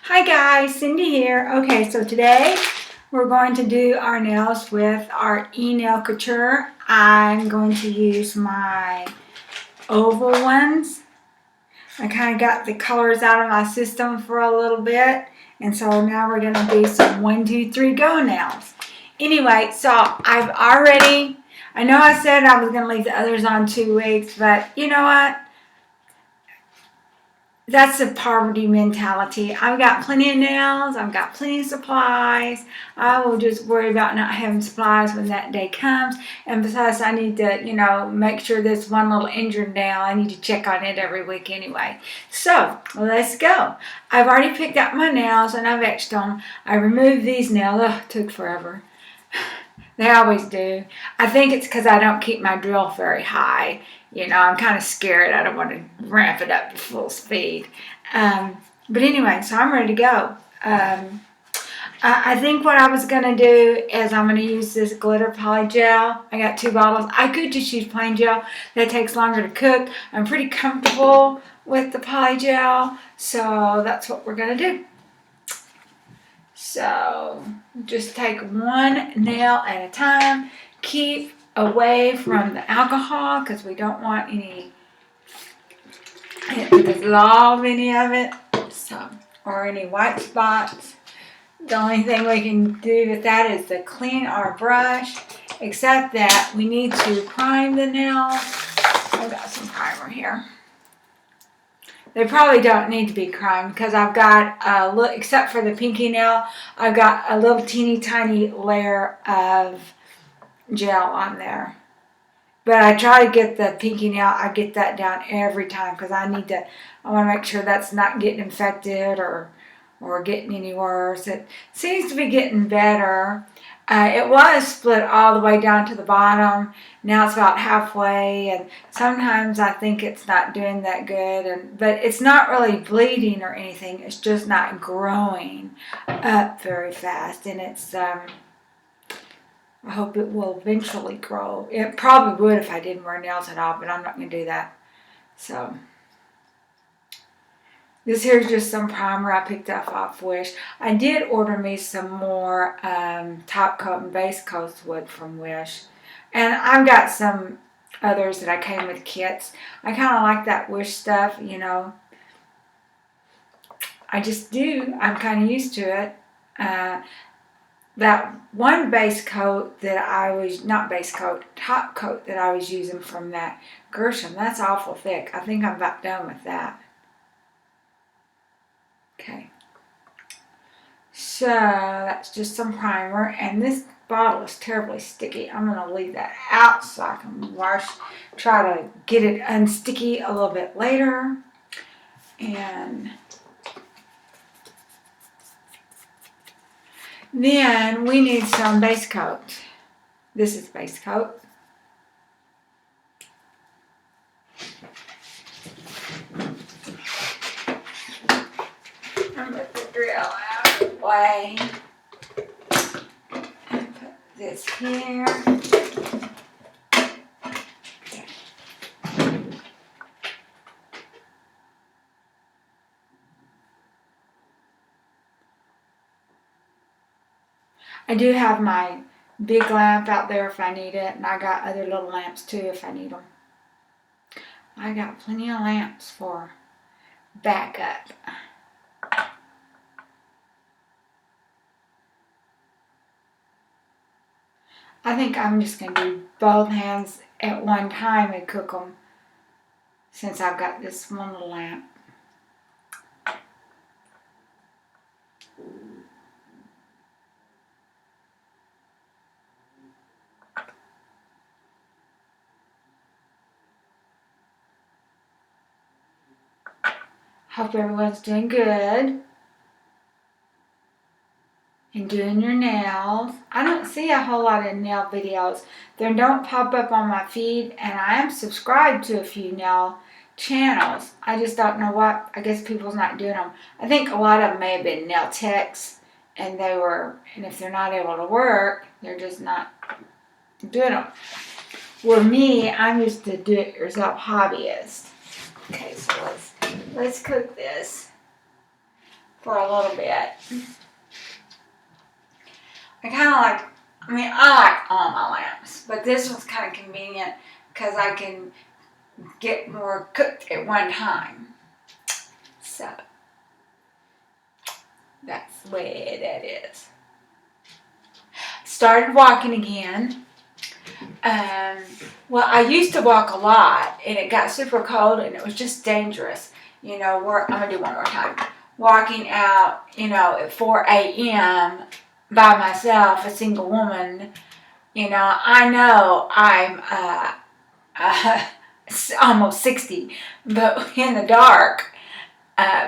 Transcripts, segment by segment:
Hi guys, Cindy here. Okay, so today we're going to do our nails with our e-nail couture. I'm going to use my oval ones. I kind of got the colors out of my system for a little bit, and so now we're going to do some 1, 2, 3 go nails. Anyway, so I know I said I was going to leave the others on 2 weeks, but you know what? That's the poverty mentality. I've got plenty of nails. I've got plenty of supplies. I will just worry about not having supplies when that day comes. And besides, I need to, make sure this one little injured nail, I need to check on it every week anyway. So, let's go. I've already picked out my nails and I've etched them. I removed these nails. Oh, it took forever. They always do. I think it's because I don't keep my drill very high. I'm kind of scared. I don't want to ramp it up to full speed. But anyway, so I'm ready to go. I think what I was going to do is I'm going to use this glitter poly gel. I got 2 bottles. I could just use plain gel. That takes longer to cook. I'm pretty comfortable with the poly gel. So that's what we're going to do. So just take one nail at a time. Keep away from the alcohol because we don't want it to dissolve any of it, or any white spots. The only thing we can do with that is to clean our brush, except that we need to prime the nails. I've got some primer here. They probably don't need to be primed because I've got a little, except for the pinky nail, I've got a little teeny tiny layer of gel on there. But I try to get the pinky nail, I get that down every time because I want to make sure that's not getting infected or getting any worse. It seems to be getting better. It was split all the way down to the bottom. Now it's about halfway, and sometimes I think it's not doing that good. But it's not really bleeding or anything. It's just not growing up very fast, and it's. I hope it will eventually grow. It probably would if I didn't wear nails at all, but I'm not going to do that. So. This here's just some primer I picked up off Wish. I did order me some more top coat and base coats wood from Wish. And I've got some others that I came with kits. I kind of like that Wish stuff, I just do. I'm kind of used to it. That one base coat that top coat that I was using from that Gershom, that's awful thick. I think I'm about done with that. Okay, so that's just some primer, and this bottle is terribly sticky. I'm going to leave that out so I can try to get it unsticky a little bit later. And then we need some base coat. This is base coat. I'm going to put the drill out of the way and put this here. Okay. I do have my big lamp out there if I need it, and I got other little lamps too if I need them. I got plenty of lamps for backup. I think I'm just going to do both hands at one time and cook them since I've got this one little lamp. Hope everyone's doing good and doing your nails. I don't see a whole lot of nail videos. They don't pop up on my feed, and I am subscribed to a few nail channels. I just don't know what. I guess people's not doing them. I think a lot of them may have been nail techs, and if they're not able to work, they're just not doing them. Well, me, I'm just a do-it-yourself hobbyist. Okay, so let's cook this. for a little bit. I like all my lamps, but this one's kind of convenient because I can get more cooked at one time. So, that's the way that is. Started walking again. Well, I used to walk a lot, and it got super cold, and it was just dangerous. I'm going to do one more time. Walking out, at 4 a.m. by myself, a single woman, I know I'm almost 60, but in the dark,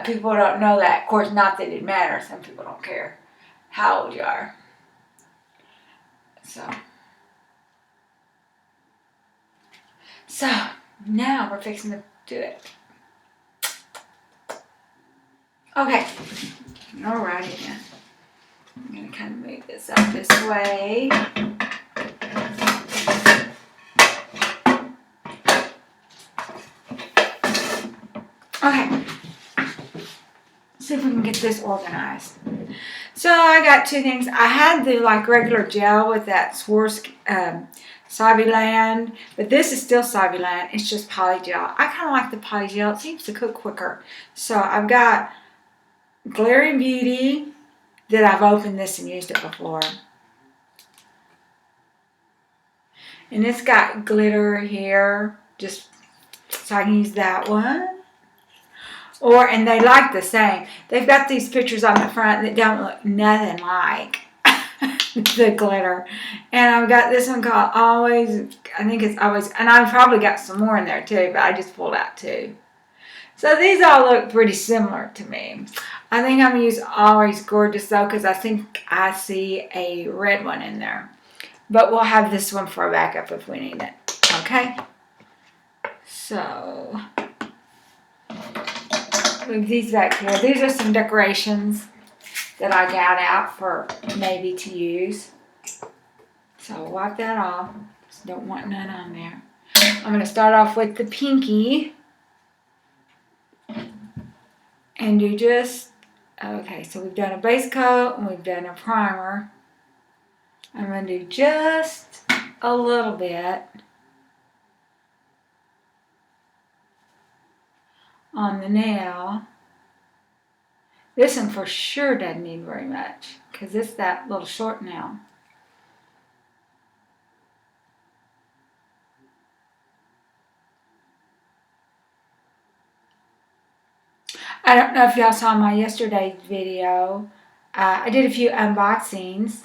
people don't know that. Of course, not that it matters. Some people don't care how old you are. So now we're fixing to do it. Okay. Alrighty then. I'm going to kind of move this up this way. Okay. See if we can get this organized. So I got two things. I had the regular gel with that Saviland, but this is still Saviland. It's just polygel. I kind of like the polygel. It seems to cook quicker. So I've got Glaring Beauty that I've opened this and used it before. And it's got glitter here, just so I can use that one. And they like the same. They've got these pictures on the front that don't look nothing like the glitter. And I've got this one called Always. I think it's Always. And I've probably got some more in there too, but I just pulled out two. So these all look pretty similar to me. I think I'm going to use Always Gorgeous though, because I think I see a red one in there. But we'll have this one for a backup if we need it. Okay? So, move these back here. These are some decorations that I got out for maybe to use. So I'll wipe that off. Just don't want none on there. I'm going to start off with the pinky. And do just, okay, so we've done a base coat and we've done a primer. I'm going to do just a little bit on the nail. This one for sure doesn't need very much because it's that little short nail. I don't know if y'all saw my yesterday's video. I did a few unboxings,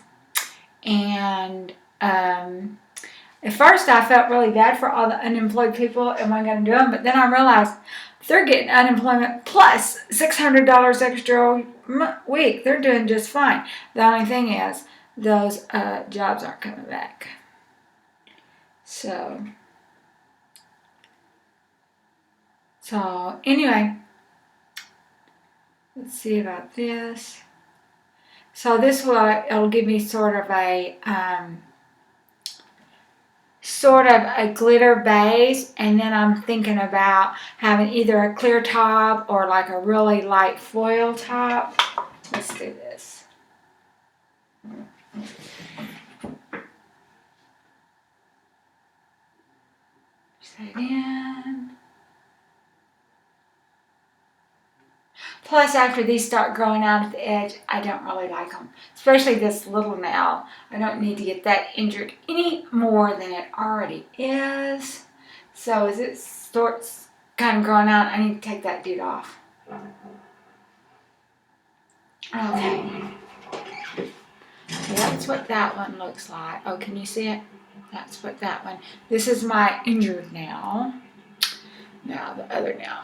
and at first I felt really bad for all the unemployed people and wasn't going to do them, but then I realized they're getting unemployment plus $600 extra a week. They're doing just fine. The only thing is those jobs aren't coming back. So anyway, let's see about this. So this it'll give me sort of a glitter base, and then I'm thinking about having either a clear top or like a really light foil top. Let's do this. Set in. Plus, after these start growing out at the edge, I don't really like them. Especially this little nail. I don't need to get that injured any more than it already is. So as it starts kind of growing out, I need to take that dude off. Okay. So that's what that one looks like. Oh, can you see it? That's what that one. This is my injured nail. Now the other nail.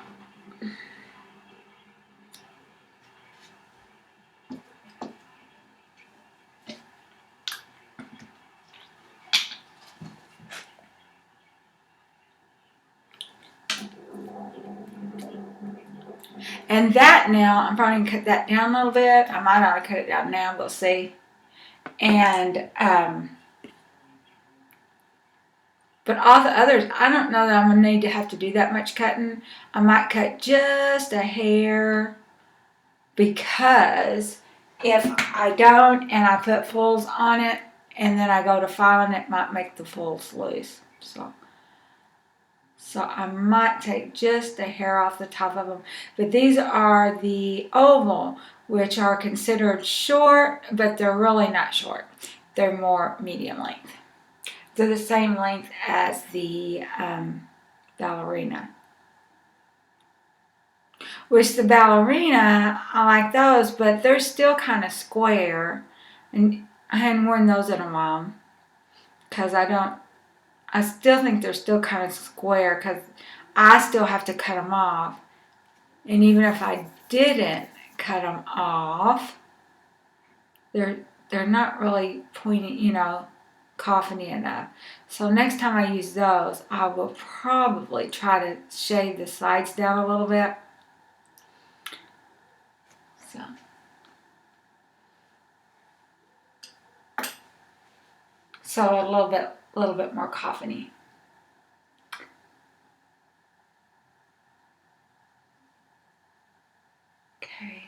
And that now, I'm probably going to cut that down a little bit. I might not cut it down now, we'll see. And, but all the others, I don't know that I'm going to need to have to do that much cutting. I might cut just a hair, because if I don't and I put fulls on it and then I go to filing, it might make the fulls loose. So I might take just a hair off the top of them. But these are the oval, which are considered short, but they're really not short. They're more medium length. They're the same length as the ballerina. Which the ballerina, I like those, but they're still kind of square. And I hadn't worn those in a while. Because I still think they're still kind of square because I still have to cut them off. And even if I didn't cut them off, they're not really pointy, coffiny enough. So next time I use those, I will probably try to shave the sides down a little bit. So a little bit more coffiny. Okay.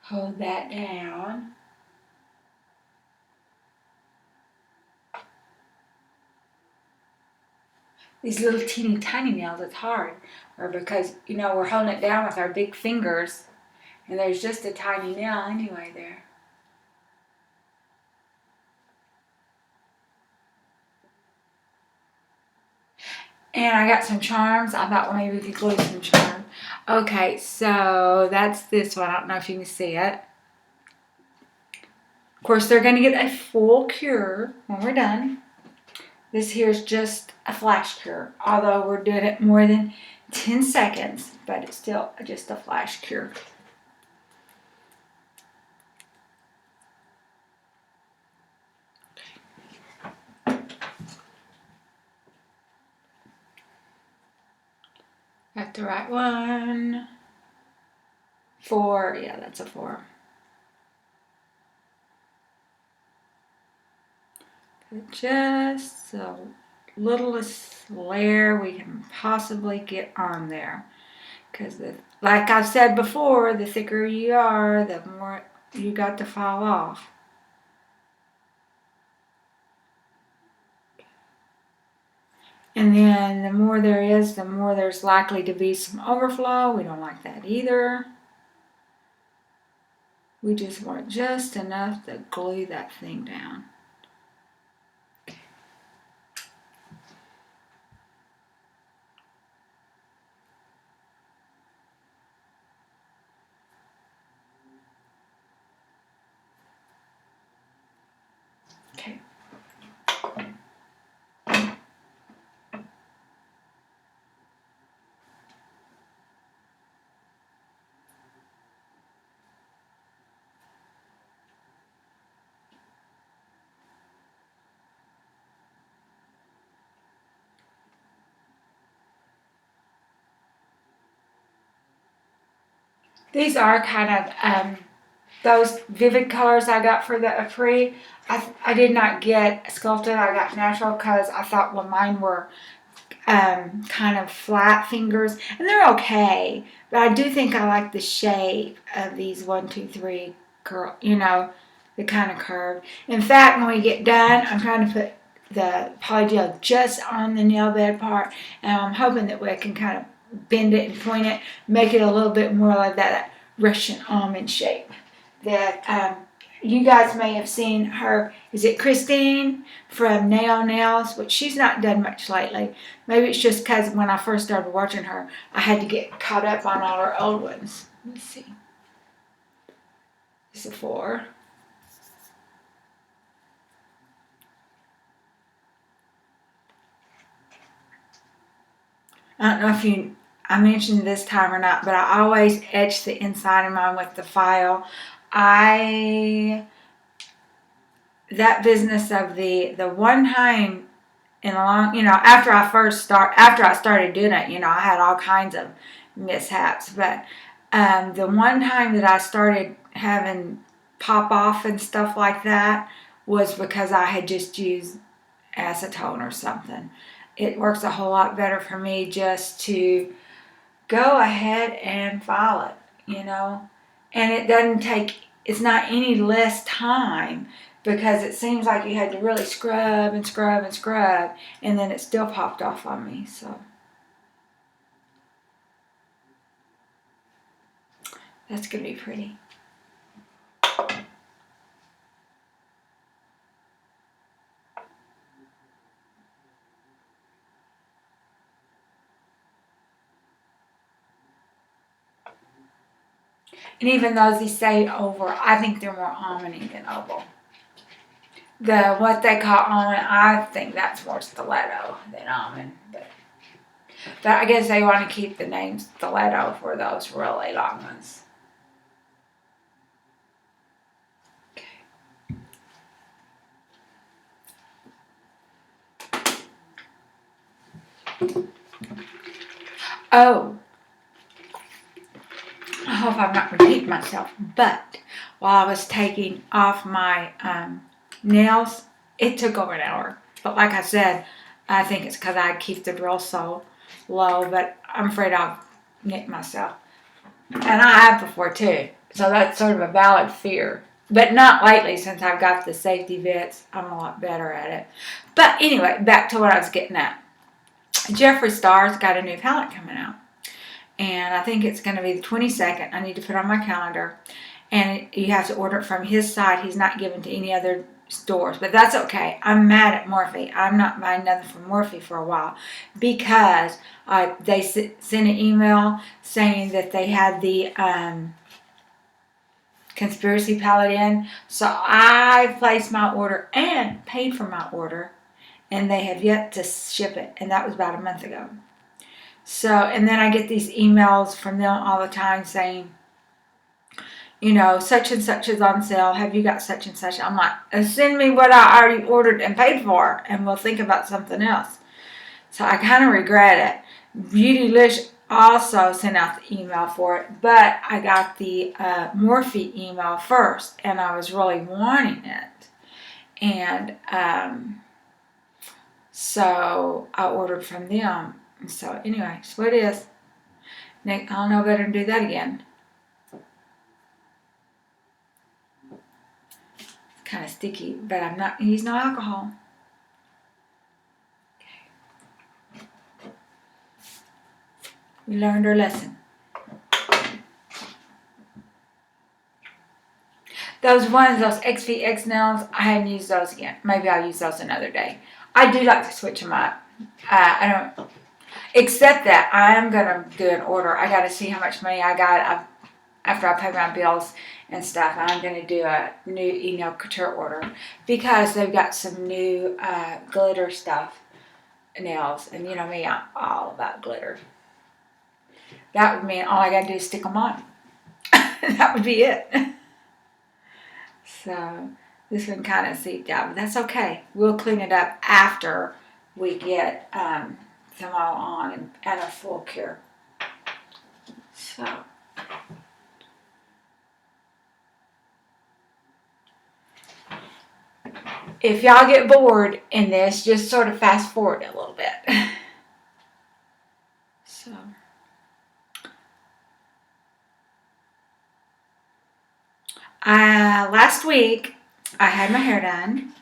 Hold that down. These little teeny tiny nails, it's hard. Or because, we're holding it down with our big fingers. And there's just a tiny nail anyway there. And I got some charms. I thought, well, maybe we could glue some charms. Okay, so that's this one. I don't know if you can see it. Of course, they're going to get a full cure when we're done. This here is just a flash cure, although we're doing it more than 10 seconds, but it's still just a flash cure. Got the right one. 4, yeah, that's a 4. Just the littlest layer we can possibly get on there. Because, like I've said before, the thicker you are, the more you got to file off. And then the more there is, the more there's likely to be some overflow. We don't like that either. We just want just enough to glue that thing down. Okay. These are kind of those vivid colors I got for the Apres. I did not get sculpted. I got natural because I thought, well, mine were kind of flat fingers, and they're okay. But I do think I like the shape of these 1, 2, 3 curl. The kind of curve. In fact, when we get done, I'm trying to put the polygel just on the nail bed part, and I'm hoping that we can kind of bend it and point it, make it a little bit more like that Russian almond shape that you guys may have seen her. Is it Christine from Nail Nails? Which she's not done much lately. Maybe it's just because when I first started watching her, I had to get caught up on all her old ones. Let's see. This is a 4. I don't know if I mentioned this time or not, but I always etch the inside of mine with the file. That business of the one time in a long, after I started doing it, I had all kinds of mishaps. But the one time that I started having pop off and stuff like that was because I had just used acetone or something. It works a whole lot better for me just to go ahead and file it, you know. And it doesn't take, it's not any less time because it seems like you had to really scrub and scrub and scrub, and then it still popped off on me. So that's going to be pretty. And even those they say over, I think they're more almondy than oval. The what they call almond, I think that's more stiletto than almond. But I guess they want to keep the name stiletto for those really long ones. Oh, I hope I'm not repeating myself, but while I was taking off my nails, it took over an hour. But like I said, I think it's because I keep the drill so low, but I'm afraid I'll nick myself. And I have before too, so that's sort of a valid fear. But not lately, since I've got the safety bits, I'm a lot better at it. But anyway, back to what I was getting at. Jeffree Star's got a new palette coming out. And I think it's going to be the 22nd. I need to put it on my calendar. And you have to order it from his site. He's not given to any other stores. But that's okay. I'm mad at Morphe. I'm not buying nothing from Morphe for a while. Because they sent an email saying that they had the conspiracy palette in. So I placed my order and paid for my order. And they have yet to ship it. And that was about a month ago. So, and then I get these emails from them all the time saying, you know, such and such is on sale. Have you got such and such? I'm like, send me what I already ordered and paid for, and we'll think about something else. So I kind of regret it. Beautylish also sent out the email for it, but I got the Morphe email first, and I was really wanting it. And so I ordered from them. So anyway, that's what it is. Nick, I'll know better than do that again. It's kind of sticky, but I'm not using no alcohol. Okay. We learned our lesson. Those XVX nails, I hadn't used those again. Maybe I'll use those another day. I do like to switch them up. I don't... Except that I am going to do an order. I got to see how much money I got after I pay my bills and stuff. I'm going to do a new Eno Couture order because they've got some new glitter stuff, nails. And you know me, I'm all about glitter. That would mean all I got to do is stick them on. That would be it. So this one kind of seeped out, but that's okay. We'll clean it up after we get them all on and a full cure. So if y'all get bored in this, just sort of fast forward a little bit. So last week I had my hair done.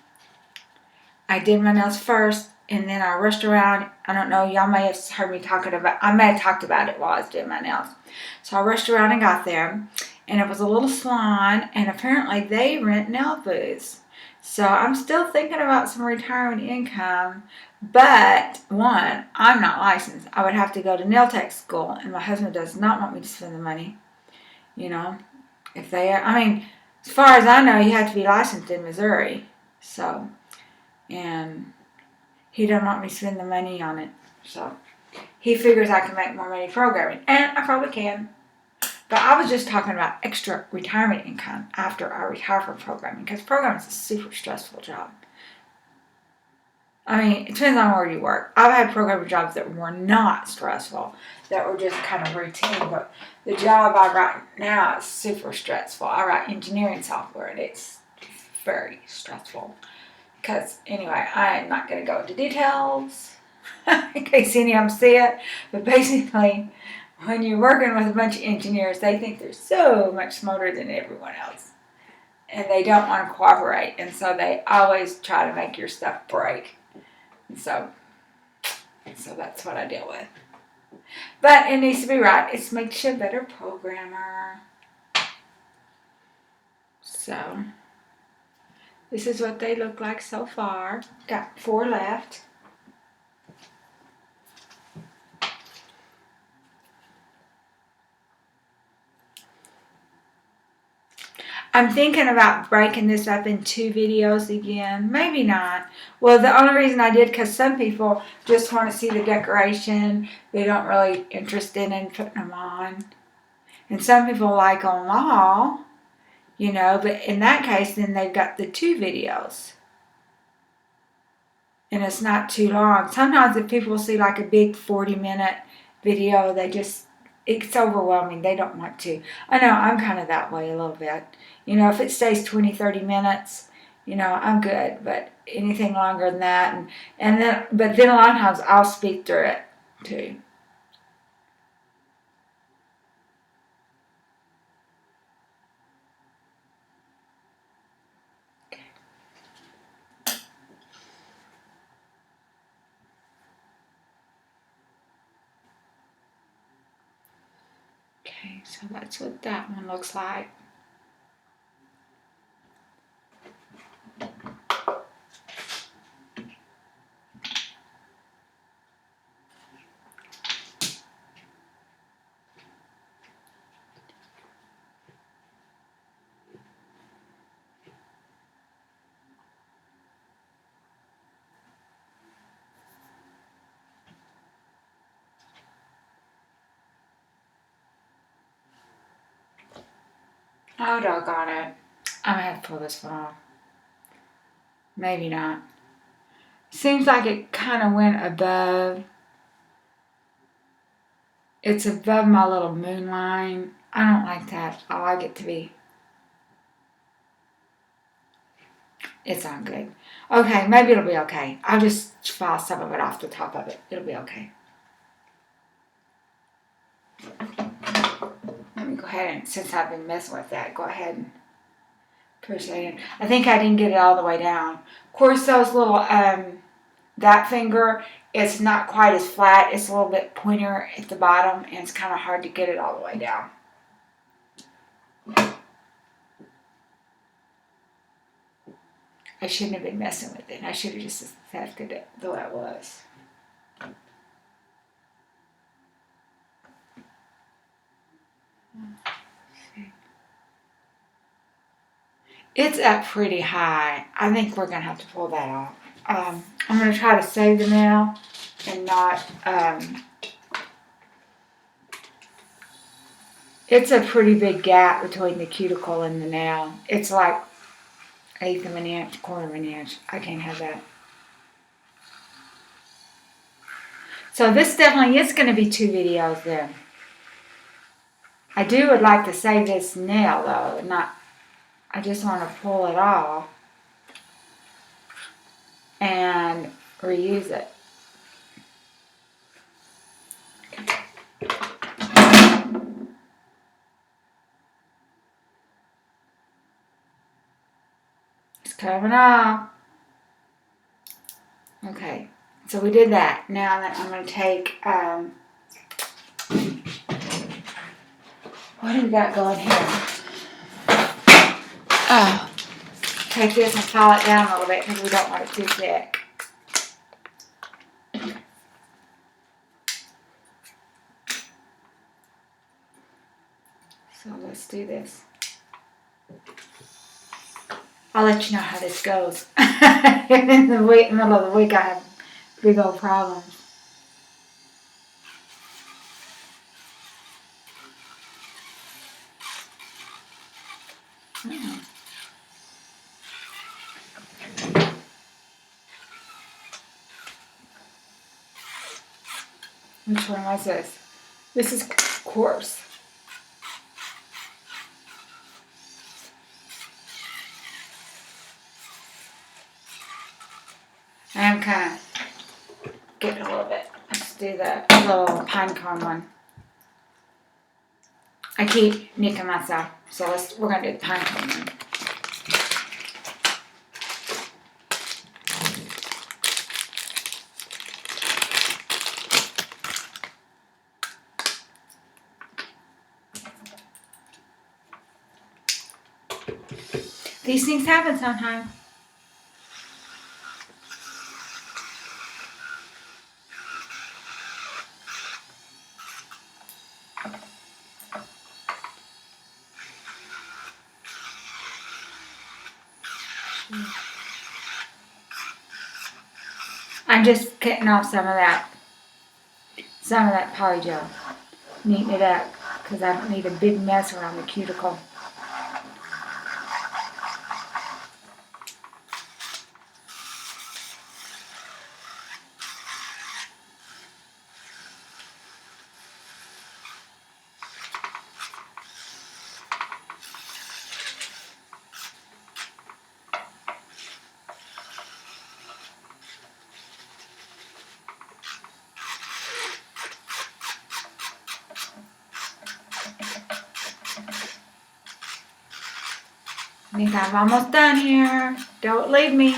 I did my nails first, and then I rushed around. I don't know, y'all may have heard me I may have talked about it while I was doing my nails. So I rushed around and got there, and it was a little salon, and apparently they rent nail booths. So I'm still thinking about some retirement income, but one, I'm not licensed. I would have to go to nail tech school, and my husband does not want me to spend the money. You know, if they are, I mean, as far as I know, you have to be licensed in Missouri. So, and he doesn't want me to spend the money on it. So he figures I can make more money programming. And I probably can. But I was just talking about extra retirement income after I retire from programming. Because programming is a super stressful job. I mean, it depends on where you work. I've had programmer jobs that were not stressful, that were just kind of routine. But the job I write now is super stressful. I write engineering software, and it's very stressful. Because, anyway, I'm not going to go into details in case any of them see it. But basically, when you're working with a bunch of engineers, they think they're so much smarter than everyone else. And they don't want to cooperate. And so they always try to make your stuff break. And so that's what I deal with. But it needs to be right. It makes you a better programmer. So, this is what they look like so far. Got 4 left. I'm thinking about breaking this up in 2 videos again. Maybe not. Well, the only reason I did, because some people just want to see the decoration. They don't really interested in putting them on. And some people like them all, you know. But in that case, then they've got the 2 videos. And it's not too long. Sometimes if people see like a big 40-minute video, it's overwhelming. They don't want to. I know I'm kind of that way a little bit. You know, if it stays 20, 30 minutes, you know, I'm good. But anything longer than that, but then a lot of times I'll speak through it too. Okay, so that's what that one looks like. Oh, doggone it. I'm going to have to pull this one off. Maybe not. Seems like it kind of went above. It's above my little moon line. I don't like that. I like it to be. It's not good. Okay, maybe it'll be okay. I'll just file some of it off the top of it. It'll be okay. Let me go ahead and, since I've been messing with that, go ahead and push that in. I think I didn't get it all the way down. Of course, those little, that finger, it's not quite as flat. It's a little bit pointier at the bottom, and it's kind of hard to get it all the way down. I shouldn't have been messing with it. I should have just accepted it the way it was. It's up pretty high. I think we're going to have to pull that off. I'm going to try to save the nail and not... it's a pretty big gap between the cuticle and the nail. It's like 1/8 of an inch, 1/4 of an inch. I can't have that. So this definitely is going to be 2 videos then. I would like to save this nail though, and not... I just want to pull it off and reuse it. It's coming off. Okay, so we did that. Now that I'm going to take, what do we got going here? Oh. Take this and file it down a little bit because we don't want it too thick. So let's do this. I'll let you know how this goes. In the middle of the week, I have big old problems. Which one was this? This is coarse. I'm kind of getting a little bit. Let's do the little pine cone one. I keep nicking myself, so we're gonna do the pine cone one. These things happen sometimes. I'm just cutting off some of that poly gel, neaten it up, because I don't need a big mess around the cuticle. I think I'm almost done here. Don't leave me.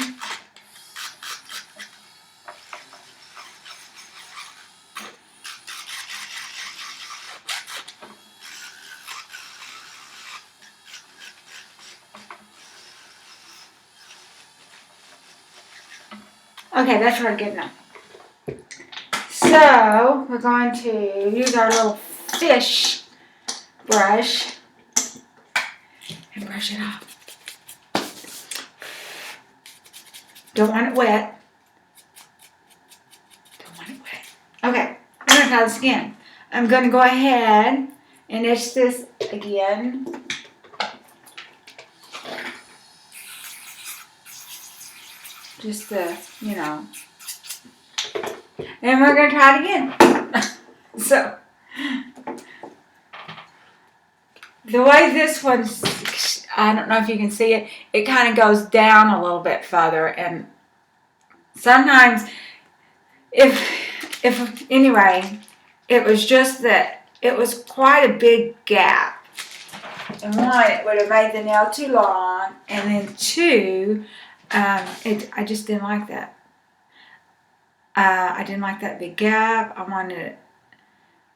Okay, that's hard good enough. So, we're going to use our little fish brush and brush it off. Don't want it wet. Don't want it wet. Okay, I'm going to try this again. I'm going to go ahead and itch this again. Just the, and we're going to try it again. So, the way this one's, I don't know if you can see it, it kind of goes down a little bit further, and sometimes anyway, it was just that it was quite a big gap. And one, it would have made the nail too long, and then two, I just didn't like that. I didn't like that big gap. I wanted it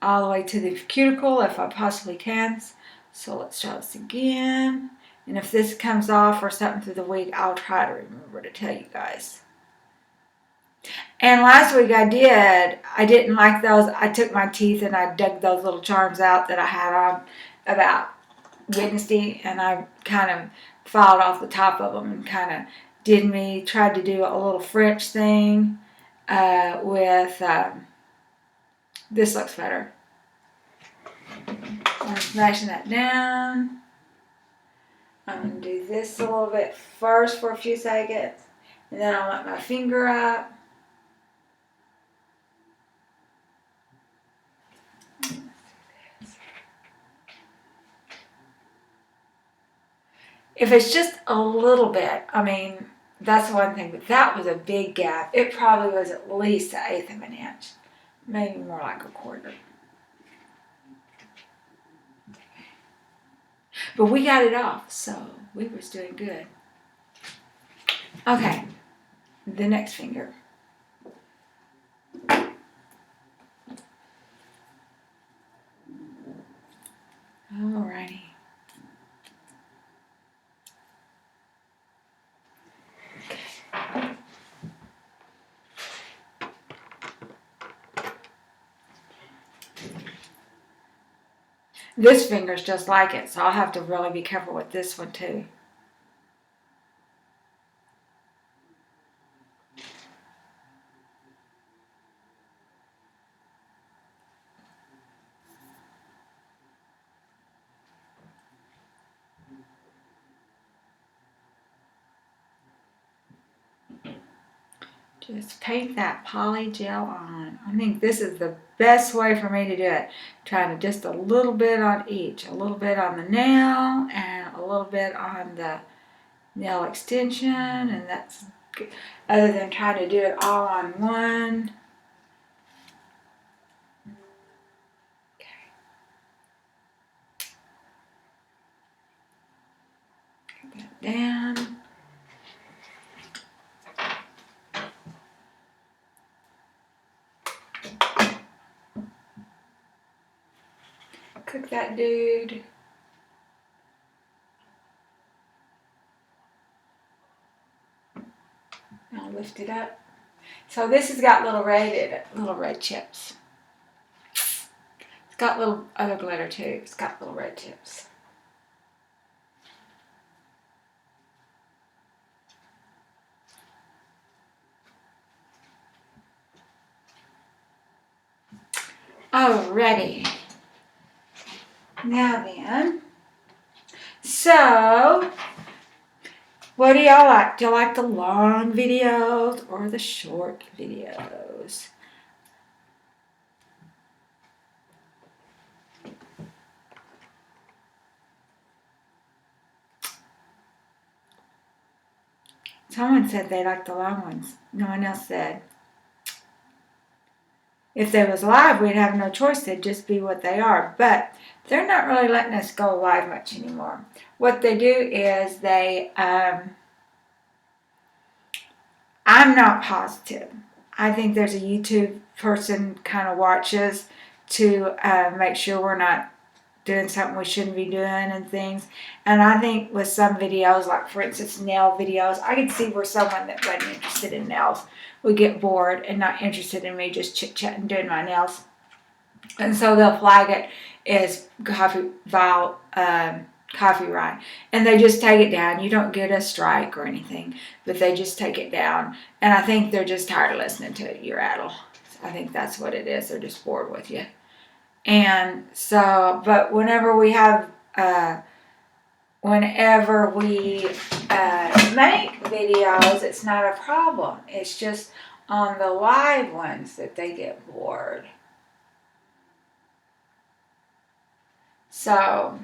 all the way to the cuticle if I possibly can. So let's try this again. And if this comes off or something through the week, I'll try to remember to tell you guys. And last week I didn't like those. I took my teeth and I dug those little charms out that I had on about Wednesday, and I kind of filed off the top of them and kind of tried to do a little French thing with, this looks better. I'm smashing that down. I'm going to do this a little bit first for a few seconds, and then I'll let my finger up. If it's just a little bit, I mean, that's one thing, but that was a big gap. It probably was at least 1/8 of an inch, maybe more like 1/4. But we got it off, so we was doing good. Okay, the next finger. Alrighty. This finger's just like it, so I'll have to really be careful with this one too. Just paint that poly gel on. I think this is the best way for me to do it. Trying to just a little bit on each. A little bit on the nail and a little bit on the nail extension. And that's good. Other than trying to do it all on one. Okay. Get that down. Cook that dude. I'll lift it up. So this has got little red chips. It's got little other glitter too. It's got little red chips. Alrighty. Now then, so what do y'all like? Do you like the long videos or the short videos? Someone said they liked the long ones. No one else said. If they was live, we'd have no choice. They'd just be what they are. But they're not really letting us go live much anymore. What they do is I'm not positive. I think there's a YouTube person kind of watches to make sure we're not doing something we shouldn't be doing and things. And I think with some videos, like for instance nail videos, I could see where someone that wasn't interested in nails would get bored and not interested in me just chit-chatting doing my nails. And so they'll flag it as copyright. And they just take it down. You don't get a strike or anything, but they just take it down. And I think they're just tired of listening to your rattle. I think that's what it is. They're just bored with you. And so, but whenever we make videos, it's not a problem. It's just on the live ones that they get bored. So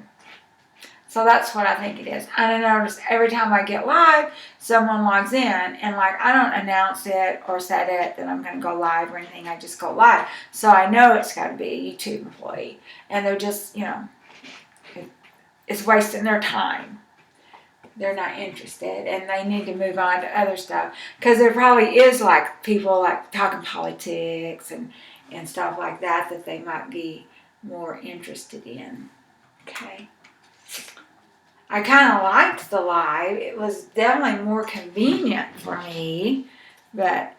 that's what I think it is. I notice every time I get live, someone logs in, and like I don't announce it or set it that I'm going to go live or anything. I just go live. So I know it's got to be a YouTube employee. And they're just, it's wasting their time. They're not interested, and they need to move on to other stuff. Because there probably is like people like talking politics and stuff like that they might be more interested in. Okay. I kind of liked the live. It was definitely more convenient for me, but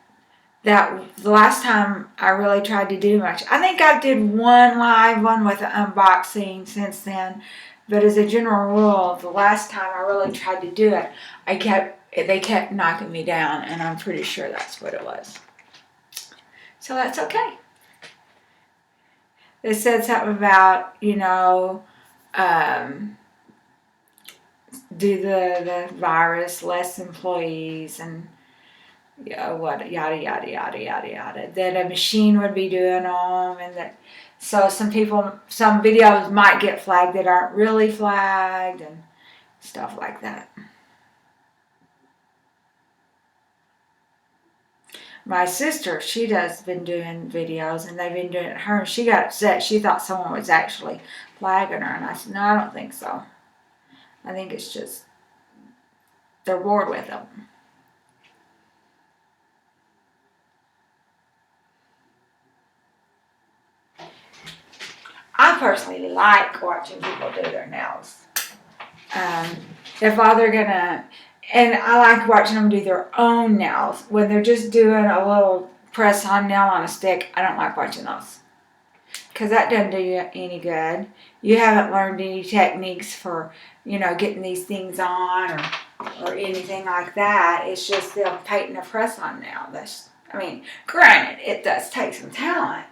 the last time I really tried to do much. I think I did one live one with an unboxing since then, but as a general rule, the last time I really tried to do it, they kept knocking me down, and I'm pretty sure that's what it was. So that's okay. They said something about, do the virus, less employees, and yada yada yada yada. That a machine would be doing them, and that so some videos might get flagged that aren't really flagged and stuff like that. My sister, she does been doing videos, and they've been doing it her, and she got upset. She thought someone was actually flagging her, and I said, no, I don't think so. I think it's just they're bored with them. I personally like watching people do their nails. If all they're gonna, and I like watching them do their own nails. When they're just doing a little press-on nail on a stick, I don't like watching those. Because that doesn't do you any good. You haven't learned any techniques for, getting these things on or anything like that. It's just them painting a press-on nail. Granted, it does take some talent,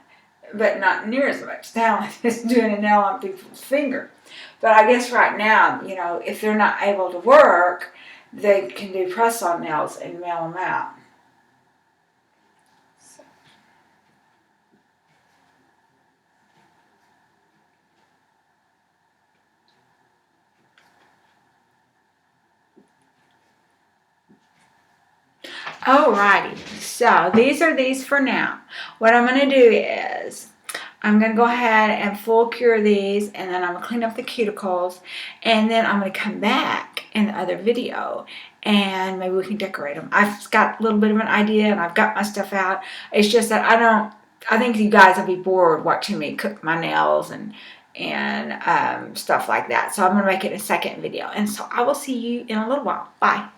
but not near as much talent as doing a nail on people's finger. But I guess right now, if they're not able to work, they can do press-on nails and mail them out. Alrighty, so these are these for now. What I'm going to do is I'm going to go ahead and full cure these, and then I'm going to clean up the cuticles, and then I'm going to come back in the other video, and maybe we can decorate them. I've got a little bit of an idea, and I've got my stuff out. It's just that I think you guys will be bored watching me cook my nails and stuff like that. So I'm going to make it a second video, and so I will see you in a little while. Bye.